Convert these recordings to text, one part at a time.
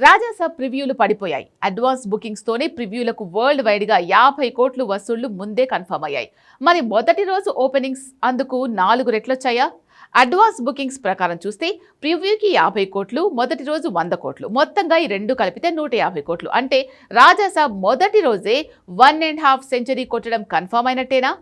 రాజాసాబ్ ప్రివ్యూలు పడిపోయాయి. Advance bookings తోనే ప్రివ్యూలకు world wide గా 50 కోట్లు వసూళ్లు ముందే కన్ఫర్మ్ అయ్యాయి. మరి మొదటి రోజు ఓపెనింగ్స్ అందుకు 4 రెట్లొచ్చాయా? అడ్వాన్స్ బుకింగ్స్ ప్రకారం చూస్తే ప్రివ్యూకి 50 కోట్లు, మొదటి రోజు 100 కోట్లు, మొత్తంగా ఈ రెండు కలిపితే 150 కోట్లు. అంటే రాజాసాబ్ మొదటి రోజే 1.5 సెంచరీ కొట్టడం కన్ఫర్మ్ అయినట్టేనా?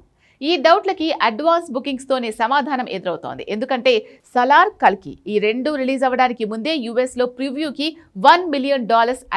ఈ డౌట్లకి అడ్వాన్స్ బుకింగ్స్ తోనే సమాధానం ఎదురవుతోంది. ఎందుకంటే సలార్, కల్కి ఈ రెండు రిలీజ్ అవ్వడానికి ముందే యుఎస్ లో ప్రివ్యూకి $1 మిలియన్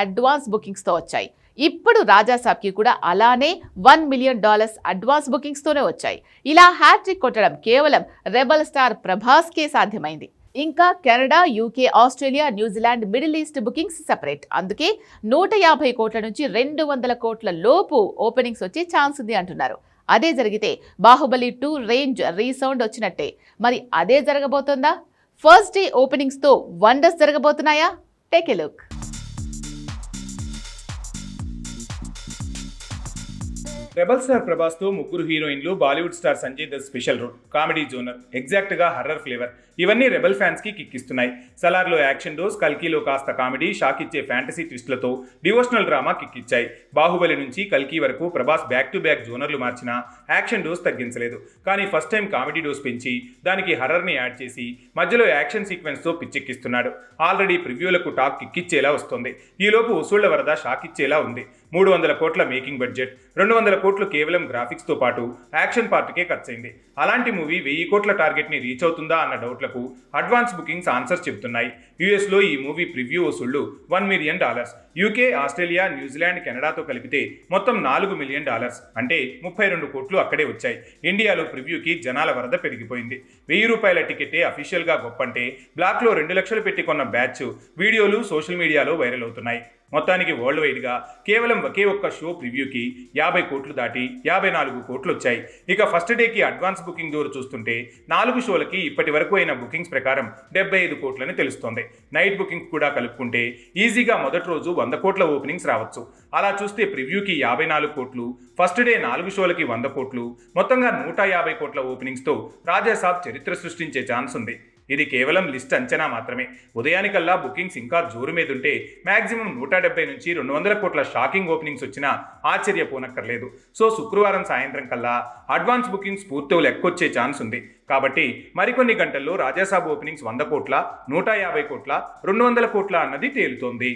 అడ్వాన్స్ బుకింగ్స్ తో వచ్చాయి. ఇప్పుడు రాజాసాబ్ కి కూడా అలానే $1 మిలియన్ అడ్వాన్స్ బుకింగ్స్ తోనే వచ్చాయి. ఇలా హ్యాట్రిక్ కొట్టడం కేవలం రెబల్ స్టార్ ప్రభాస్ కే సాధ్యమైంది. ఇంకా Canada, UK, Australia, New Zealand, middle east bookings separate. అందుకే 150 కోట్ల నుంచి 200 కోట్ల లోపు ఓపెనింగ్స్ వచ్చే ఛాన్స్ ఉంది అంటున్నారు. అదే జరిగితే బాహుబలి 2 రేంజ్ రీసౌండ్ వచ్చినట్టే. మరి అదే జరగబోతోందా? ఫస్ట్ డే ఓపెనింగ్స్ తో వండర్స్ జరగబోతున్నాయా? Take a look. Rebel star Prabhas తో ముగ్గురు హీరోయిన్లు, Bollywood star Sanjay Dutt special role, comedy genre, exact గా హర్రర్ ఫ్లేవర్, ఇవన్నీ రెబల్ ఫ్యాన్స్ కి కిక్కిస్తున్నాయి. సలార్లో యాక్షన్ డోస్, కల్కీలో కాస్త కామెడీ, షాక్ ఇచ్చే ఫ్యాంటసీ ట్విస్ట్లతో డివోషనల్ డ్రామా కిక్కిచ్చాయి. బాహుబలి నుంచి కల్కి వరకు ప్రభాస్ బ్యాక్ టు బ్యాక్ జోనర్లు మార్చినా యాక్షన్ డోస్ తగ్గించలేదు. కానీ ఫస్ట్ టైం కామెడీ డోస్ పెంచి దానికి హర్రర్ ని యాడ్ చేసి మధ్యలో యాక్షన్ సీక్వెన్స్ తో పిచ్చెక్కిస్తున్నాడు. ఆల్రెడీ ప్రివ్యూలకు టాక్ కిక్కిచ్చేలా వస్తుంది. ఈలోపు వసూళ్ల వరద షాక్ ఇచ్చేలా ఉంది. 300 కోట్ల మేకింగ్ బడ్జెట్, 200 కోట్లు కేవలం గ్రాఫిక్స్ తో పాటు యాక్షన్ పార్ట్కే ఖర్చయింది. అలాంటి మూవీ 1000 కోట్ల టార్గెట్ ని రీచ్ అవుతుందా అన్న డౌట్లకు అడ్వాన్స్ బుకింగ్స్ ఆన్సర్స్ చెబుతున్నాయి. యుఎస్ లో ఈ మూవీ ప్రివ్యూ వసూళ్లు $1 మిలియన్, యూకే, ఆస్ట్రేలియా, న్యూజిలాండ్, కెనడాతో కలిపితే మొత్తం $4 మిలియన్, అంటే 32 కోట్లు అక్కడే వచ్చాయి. ఇండియాలో ప్రివ్యూకి జనాల వరద పెరిగిపోయింది. ₹1000 టికెటే అఫీషియల్ గా గొప్పంటే బ్లాక్ లో 2 లక్షలు పెట్టి కొన్న బ్యాచ్ వీడియోలు సోషల్ మీడియాలో వైరల్ అవుతున్నాయి. మొత్తానికి వరల్డ్ వైడ్ గా కేవలం ఒకే ఒక్క షో ప్రివ్యూకి 50 కోట్లు దాటి 54 కోట్లు వచ్చాయి. ఇక ఫస్ట్ డేకి అడ్వాన్స్ బుకింగ్ దూరం చూస్తుంటే 4 షోలకి ఇప్పటి వరకు అయిన బుకింగ్స్ ప్రకారం 75 కోట్లని తెలుస్తోంది. నైట్ బుకింగ్స్ కూడా కలుపుకుంటే ఈజీగా మొదటి రోజు 100 కోట్ల ఓపెనింగ్స్ రావచ్చు. అలా చూస్తే ప్రివ్యూకి 54 కోట్లు, ఫస్ట్ డే 4 షోలకి 100 కోట్లు, మొత్తంగా 150 కోట్ల ఓపెనింగ్స్తో రాజాసాబ్ చరిత్ర సృష్టించే ఛాన్స్ ఉంది. ఇది కేవలం లిస్ట్ అంచనా మాత్రమే. ఉదయానికల్లా బుకింగ్స్ ఇంకా జోరు మీదుంటే మ్యాక్సిమం 170 నుంచి 200 కోట్ల షాకింగ్ ఓపెనింగ్స్ వచ్చినా ఆశ్చర్యపోనక్కర్లేదు. సో శుక్రవారం సాయంత్రం కల్లా అడ్వాన్స్ బుకింగ్స్ పూర్తిగా లెక్కొచ్చే ఛాన్స్ ఉంది. కాబట్టి మరికొన్ని గంటల్లో రాజాసాబ్ ఓపెనింగ్స్ 100 కోట్ల, 150 కోట్ల, 200 కోట్ల అన్నది తేలుతోంది.